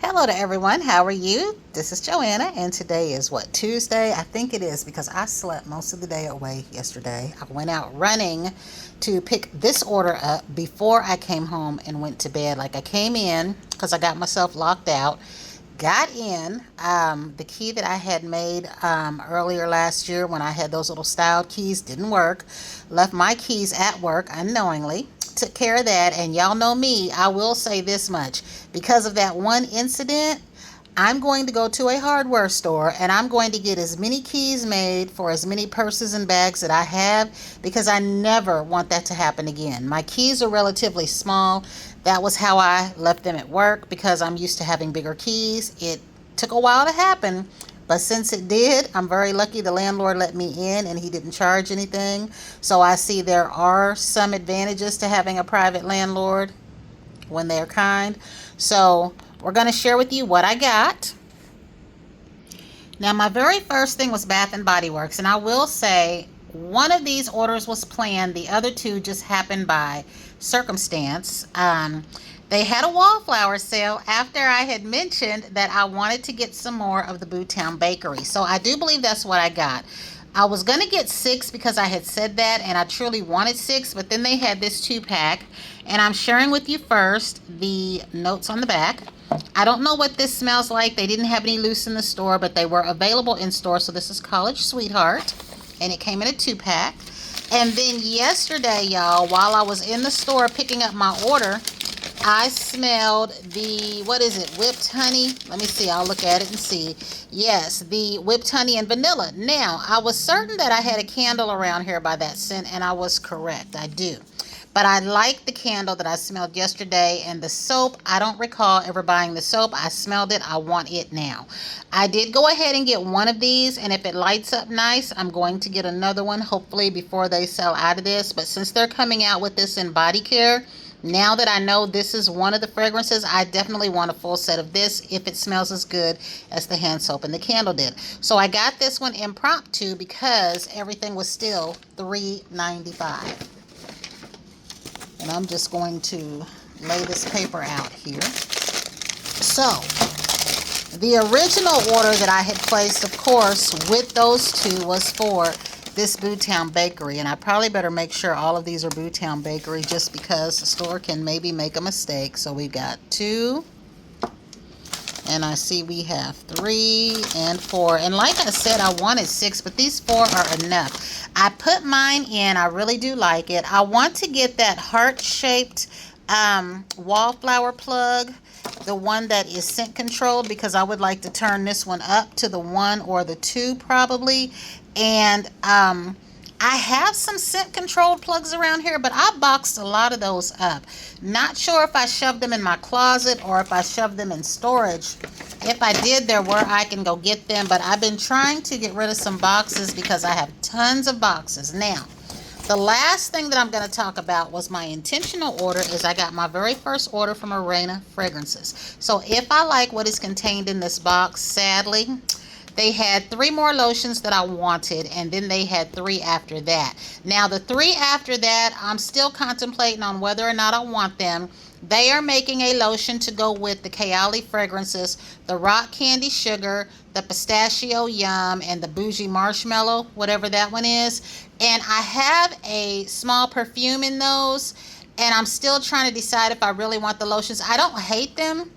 Hello to everyone. How are you? This is Joanna, and today is what, Tuesday? I think it is because I slept most of the day away yesterday. I went out running to pick this order up before I came home and went to bed. Like I came in because I got myself locked out, got in. The key that I had made earlier last year when I had those little styled keys didn't work. Left my keys at work unknowingly. Took care of that, and y'all know me, I will say this much. Because of that one incident, I'm going to go to a hardware store and I'm going to get as many keys made for as many purses and bags that I have, because I never want that to happen again. My keys are relatively small. That was how I left them at work because I'm used to having bigger keys. It took a while to happen, but since it did, I'm very lucky the landlord let me in and he didn't charge anything. So I see there are some advantages to having a private landlord when they're kind. So we're going to share with you what I got. Now, my very first thing was Bath and Body Works, and I will say one of these orders was planned. The other two just happened by circumstance. They had a wallflower sale after I had mentioned that I wanted to get some more of the Bootown Bakery. So I do believe that's what I got. I was going to get 6 because I had said that, and I truly wanted 6, but then they had this 2-pack, and I'm sharing with you first the notes on the back. I don't know what this smells like. They didn't have any loose in the store, but they were available in store. So this is College Sweetheart, and it came in a 2-pack. And then yesterday, y'all, while I was in the store picking up my order, I smelled the, what is it, whipped honey? Let me see. I'll look at it and see. Yes, the whipped honey and vanilla. Now, I was certain that I had a candle around here by that scent, and I was correct. I do. But I like the candle that I smelled yesterday, and the soap, I don't recall ever buying the soap. I smelled it. I want it now. I did go ahead and get one of these, and if it lights up nice, I'm going to get another one, hopefully before they sell out of this. But since they're coming out with this in body care, now that I know this is one of the fragrances, I definitely want a full set of this if it smells as good as the hand soap and the candle did. So I got this one impromptu because everything was still $3.95. And I'm just going to lay this paper out here. So, the original order that I had placed, of course, with those two was for this Bootown Bakery. And I probably better make sure all of these are Bootown Bakery just because the store can maybe make a mistake. So we've got 2. And I see we have 3 and 4. And like I said, I wanted 6, but these 4 are enough. I put mine in. I really do like it. I want to get that heart-shaped wallflower plug, the one that is scent controlled, because I would like to turn this one up to the 1 or the 2 probably. And I have some scent controlled plugs around here, but I boxed a lot of those up. Not sure if I shoved them in my closet or if I shoved them in storage. If I did, there where I can go get them, but I've been trying to get rid of some boxes because I have tons of boxes. Now, the last thing that I'm going to talk about was my intentional order. Is I got my very first order from Orena Fragrances. So if I like what is contained in this box, sadly, they had 3 more lotions that I wanted, and then they had 3 after that. Now, the 3 after that, I'm still contemplating on whether or not I want them. They are making a lotion to go with the Kayali Fragrances, the Rock Candy Sugar, the Pistachio Yum, and the Bougie Marshmallow, whatever that one is. And I have a small perfume in those, and I'm still trying to decide if I really want the lotions. I don't hate them.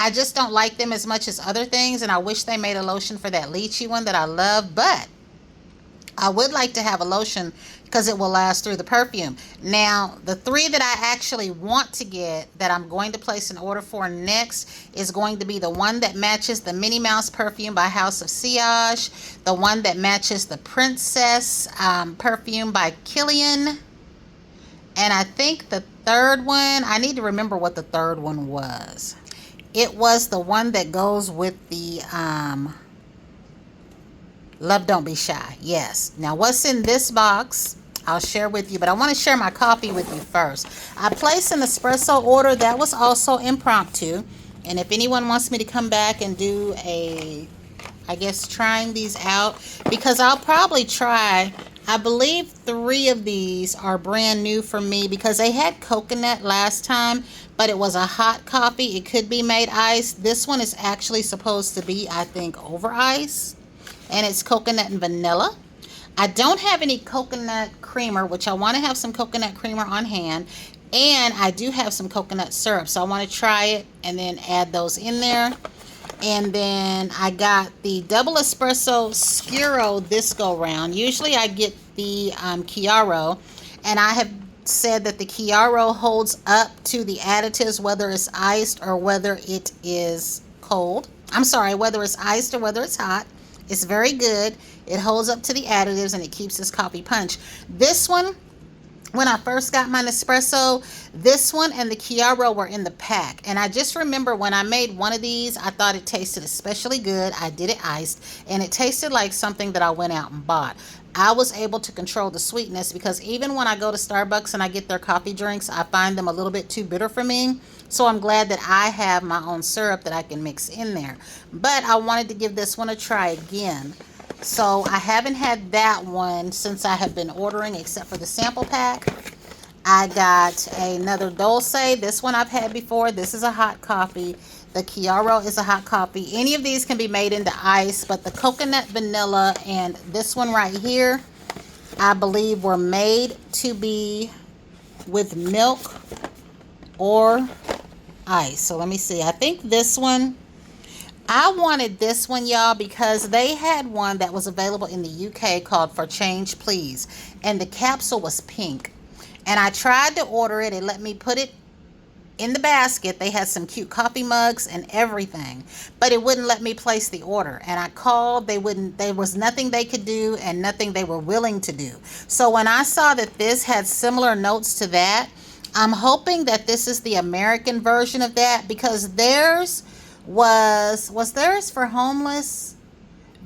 I just don't like them as much as other things, and I wish they made a lotion for that lychee one that I love, but I would like to have a lotion because it will last through the perfume. Now, the 3 that I actually want to get that I'm going to place an order for next is going to be the one that matches the Minnie Mouse perfume by House of Sillage, the one that matches the Princess perfume by Killian, and I think the third one, I need to remember what the third one was. It was the one that goes with the Love Don't Be Shy. Yes. Now, what's in this box, I'll share with you, but I want to share my coffee with you first. I placed an espresso order. That was also impromptu. And if anyone wants me to come back and do a, I guess, trying these out, because I'll probably try I believe 3 of these are brand new for me because they had coconut last time, but it was a hot coffee. It could be made iced. This one is actually supposed to be, I think, over ice, and it's coconut and vanilla. I don't have any coconut creamer, which I want to have some coconut creamer on hand, and I do have some coconut syrup, so I want to try it and then add those in there. And then I got the double espresso Scuro this go round. Usually I get the Chiaro, and I have said that the Chiaro holds up to the additives, whether it's iced or whether it is cold. I'm sorry, whether it's iced or whether it's hot. It's very good. It holds up to the additives and it keeps this coffee punch. This one, when I first got my Nespresso, this one and the Chiaro were in the pack. And I just remember when I made one of these, I thought it tasted especially good. I did it iced, and it tasted like something that I went out and bought. I was able to control the sweetness because even when I go to Starbucks and I get their coffee drinks, I find them a little bit too bitter for me. So I'm glad that I have my own syrup that I can mix in there. But I wanted to give this one a try again. So I haven't had that one since I have been ordering, except for the sample pack. I got another Dulce. This one I've had before. This is a hot coffee. The Chiaro is a hot coffee. Any of these can be made into ice, but the coconut vanilla and this one right here, I believe were made to be with milk or ice. So let me see. I think this one, I wanted this one, y'all, because they had one that was available in the UK called For Change Please, and the capsule was pink. And I tried to order it. It let me put it in the basket. They had some cute coffee mugs and everything, but it wouldn't let me place the order. And I called, they wouldn't, there was nothing they could do and nothing they were willing to do. So when I saw that this had similar notes to that, I'm hoping that this is the American version of that, because theirs was theirs for homeless?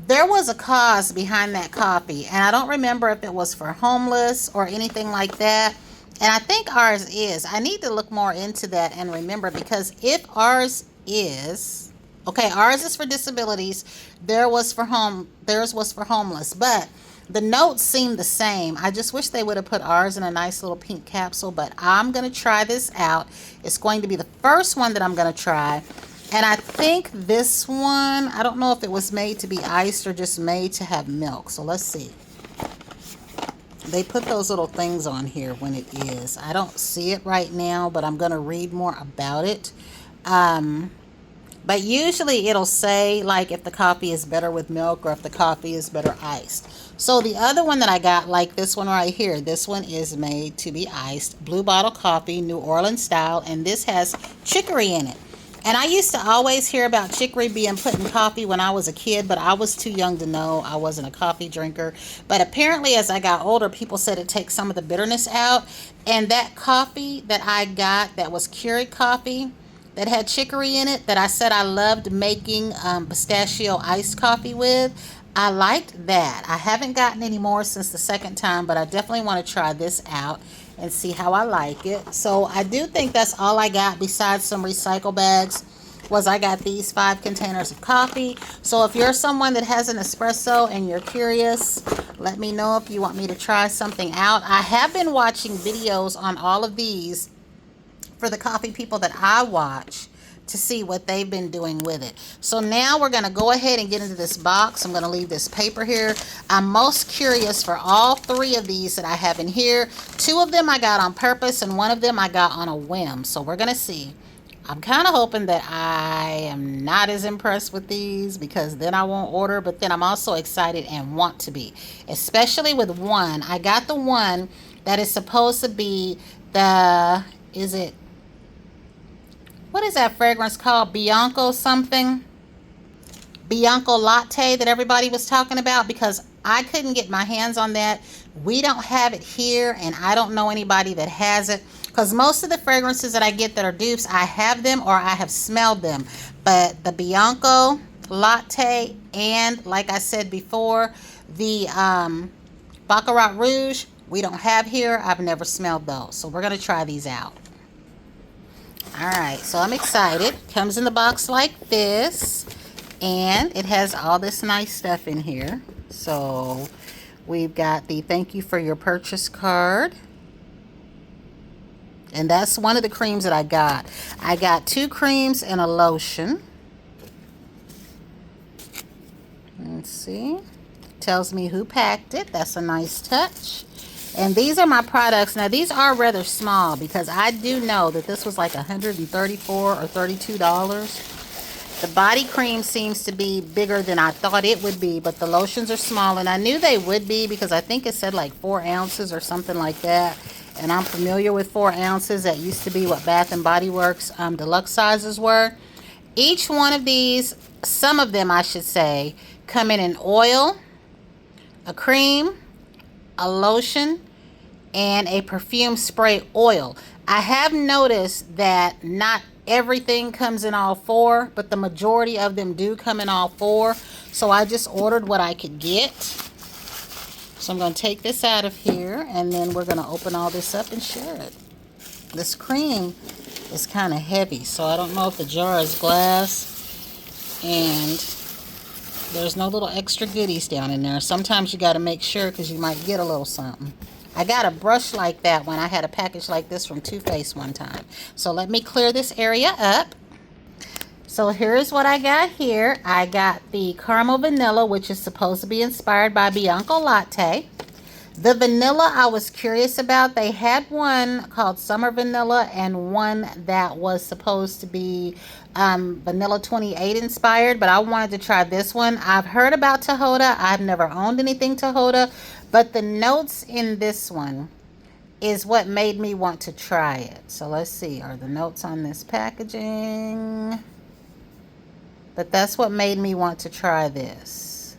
There was a cause behind that coffee, and I don't remember if it was for homeless or anything like that. And I think ours is. I need to look more into that and remember, because if ours is, okay, ours is for disabilities, theirs was for homeless, but the notes seem the same. I just wish they would have put ours in a nice little pink capsule, but I'm going to try this out. It's going to be the first one that I'm going to try. And I think this one, I don't know if it was made to be iced or just made to have milk. So let's see. They put those little things on here when it is. I don't see it right now, but I'm going to read more about it. But usually it'll say like if the coffee is better with milk or if the coffee is better iced. So the other one that I got, like this one right here, this one is made to be iced. Blue Bottle Coffee, New Orleans style, and this has chicory in it. And I used to always hear about chicory being put in coffee when I was a kid, but I was too young to know. I wasn't a coffee drinker. But apparently as I got older, people said it takes some of the bitterness out. And that coffee that I got that was Keurig coffee that had chicory in it, that I said I loved making pistachio iced coffee with, I liked that. I haven't gotten any more since the second time, but I definitely want to try this out and see how I like it. So I do think that's all I got besides some recycle bags. Was I got these 5 containers of coffee. So if you're someone that has an espresso and you're curious, let me know if you want me to try something out. I have been watching videos on all of these for the coffee people that I watch to see what they've been doing with it. So now we're going to go ahead and get into this box. I'm going to leave this paper here. I'm most curious for all 3 of these that I have in here. 2 of them I got on purpose and 1 of them I got on a whim. So we're going to see. I'm kind of hoping that I am not as impressed with these, because then I won't order, but then I'm also excited and want to be. Especially with one. I got the one that is supposed to be the, what is that fragrance called? Bianco something? Bianco latte that everybody was talking about, because I couldn't get my hands on that. We don't have it here, and I don't know anybody that has it, because most of the fragrances that I get that are dupes, I have them or I have smelled them. But the Bianco latte and, like I said before, the Baccarat Rouge, we don't have here. I've never smelled those. So we're going to try these out. Alright, so I'm excited. Comes in the box like this, and it has all this nice stuff in here. So We've got the thank you for your purchase card. And that's one of the creams that I got. I got 2 creams and a lotion. Let's see. Tells me who packed it. That's a nice touch. And these are my products. Now, these are rather small because I do know that this was like $134 or $32. The body cream seems to be bigger than I thought it would be, but the lotions are small. And I knew they would be because I think it said like 4 ounces or something like that. And I'm familiar with 4 ounces. That used to be what Bath and Body Works deluxe sizes were. Each one of these, some of them I should say, come in an oil, a cream, a lotion, and a perfume spray oil. I have noticed that not everything comes in all 4, but the majority of them do come in all 4. So I just ordered what I could get. So I'm going to take this out of here, and then we're going to open all this up and share it. This cream is kind of heavy, so I don't know if the jar is glass, and there's no little extra goodies down in there. Sometimes you got to make sure because you might get a little something. I got a brush like that when I had a package like this from Too Faced one time. So let me clear this area up. So here's what I got here. I got the caramel vanilla, which is supposed to be inspired by Bianco Latte. The vanilla I was curious about. They had one called Summer Vanilla and one that was supposed to be Vanilla 28 inspired, but I wanted to try this one. I've heard about Tahoda. I've never owned anything Tahoda, but the notes in this one is what made me want to try it. So let's see, are the notes on this packaging? But that's what made me want to try this.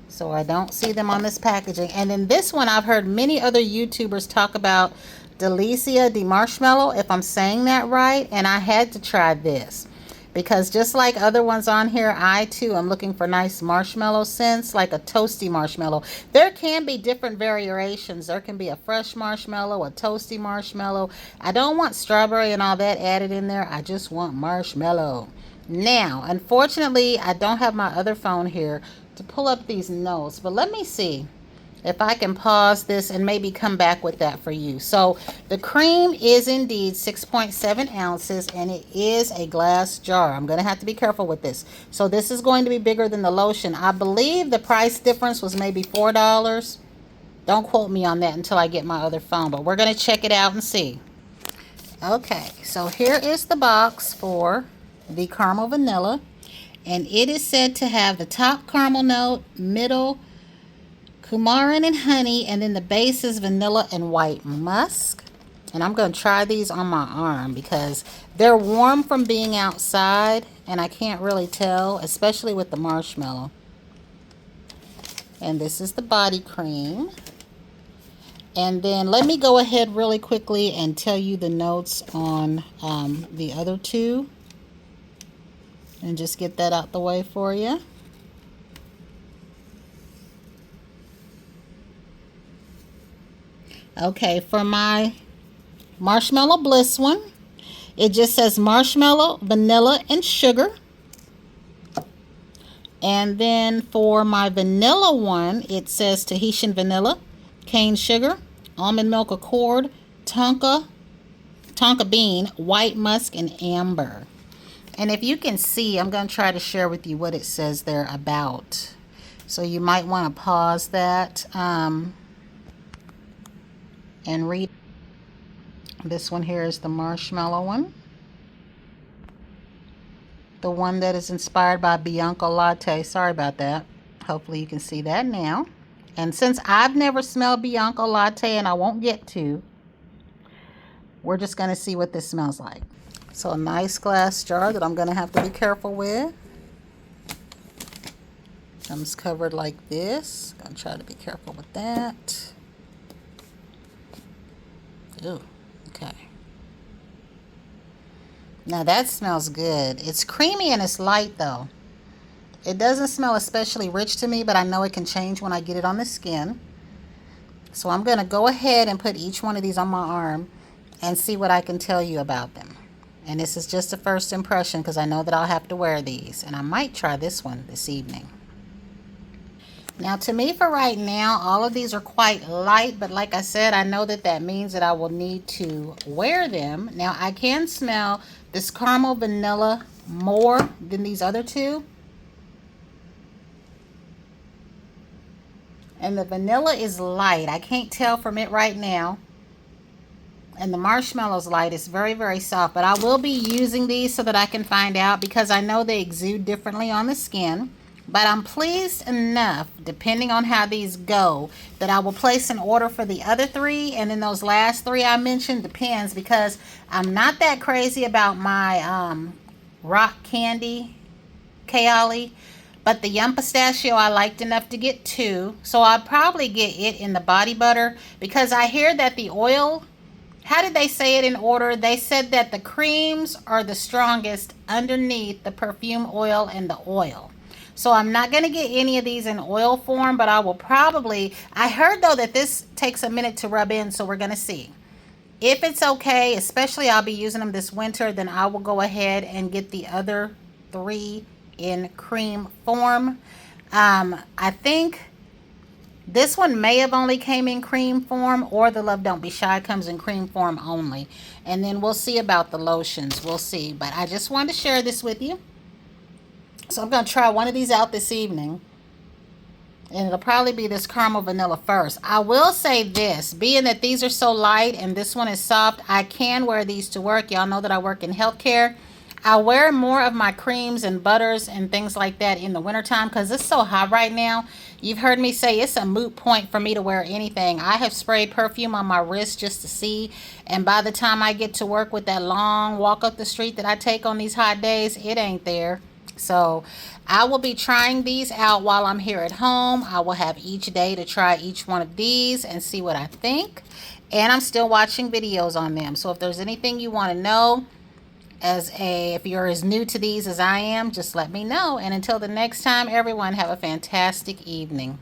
So I don't see them on this packaging. And in this one, I've heard many other YouTubers talk about Delicia de Marshmallow, if I'm saying that right. And I had to try this. Because just like other ones on here, I too am looking for nice marshmallow scents, like a toasty marshmallow. There can be different variations. There can be a fresh marshmallow, a toasty marshmallow. I don't want strawberry and all that added in there. I just want marshmallow. Now, unfortunately, I don't have my other phone here to pull up these notes, but let me see if I can pause this and maybe come back with that for you. So the cream is indeed 6.7 ounces and it is a glass jar. I'm going to have to be careful with this. So this is going to be bigger than the lotion. I believe the price difference was maybe $4. Don't quote me on that until I get my other phone, but we're going to check it out and see. Okay, so here is the box for the caramel vanilla, and it is said to have the top caramel note, middle coumarin and honey, and then the base is vanilla and white musk. And I'm going to try these on my arm because they're warm from being outside and I can't really tell, especially with the marshmallow. And this is the body cream. And then let me go ahead really quickly and tell you the notes on the other two and just get that out the way for you. Okay, for my Marshmallow Bliss one, it just says marshmallow, vanilla, and sugar. And then for my vanilla one, it says Tahitian vanilla, cane sugar, almond milk accord, tonka bean, white musk, and amber. And if you can see, I'm going to try to share with you what it says there about. So you might want to pause that and read. This one here is the marshmallow one. The one that is inspired by Bianco Latte. Sorry about that. Hopefully you can see that now. And since I've never smelled Bianco Latte and I won't get to, we're just going to see what this smells like. So a nice glass jar that I'm going to have to be careful with. Comes covered like this. Going to try to be careful with that. Ooh, okay. Now that smells good. It's creamy and it's light though. It doesn't smell especially rich to me, but I know it can change when I get it on the skin. So I'm going to go ahead and put each one of these on my arm and see what I can tell you about them. And this is just a first impression because I know that I'll have to wear these. And I might try this one this evening. Now, to me, for right now, all of these are quite light, but like I said, I know that that means that I will need to wear them. Now, I can smell this caramel vanilla more than these other two. And the vanilla is light. I can't tell from it right now. And the marshmallow's light is very, very soft. But I will be using these so that I can find out, because I know they exude differently on the skin. But I'm pleased enough, depending on how these go, that I will place an order for the other three. And then those last three I mentioned depends, because I'm not that crazy about my rock candy Kayali. But the Yum Pistachio I liked enough to get two. So I'll probably get it in the body butter, because I hear that the oil, how did they say it in order? They said that the creams are the strongest underneath the perfume oil and the oil. So I'm not going to get any of these in oil form, but I will probably, I heard though that this takes a minute to rub in, so we're going to see. If it's okay, especially I'll be using them this winter, then I will go ahead and get the other three in cream form. I think this one may have only came in cream form, or the Love Don't Be Shy comes in cream form only. And then we'll see about the lotions. We'll see. But I just wanted to share this with you. So I'm going to try one of these out this evening. And it'll probably be this caramel vanilla first. I will say this, being that these are so light and this one is soft, I can wear these to work. Y'all know that I work in healthcare. I wear more of my creams and butters and things like that in the wintertime, because it's so hot right now. You've heard me say it's a moot point for me to wear anything. I have sprayed perfume on my wrist just to see. And by the time I get to work with that long walk up the street that I take on these hot days, it ain't there. So I will be trying these out while I'm here at home. I will have each day to try each one of these and see what I think. And I'm still watching videos on them. So if there's anything you want to know, if you're as new to these as I am, just let me know. And until the next time, everyone, have a fantastic evening.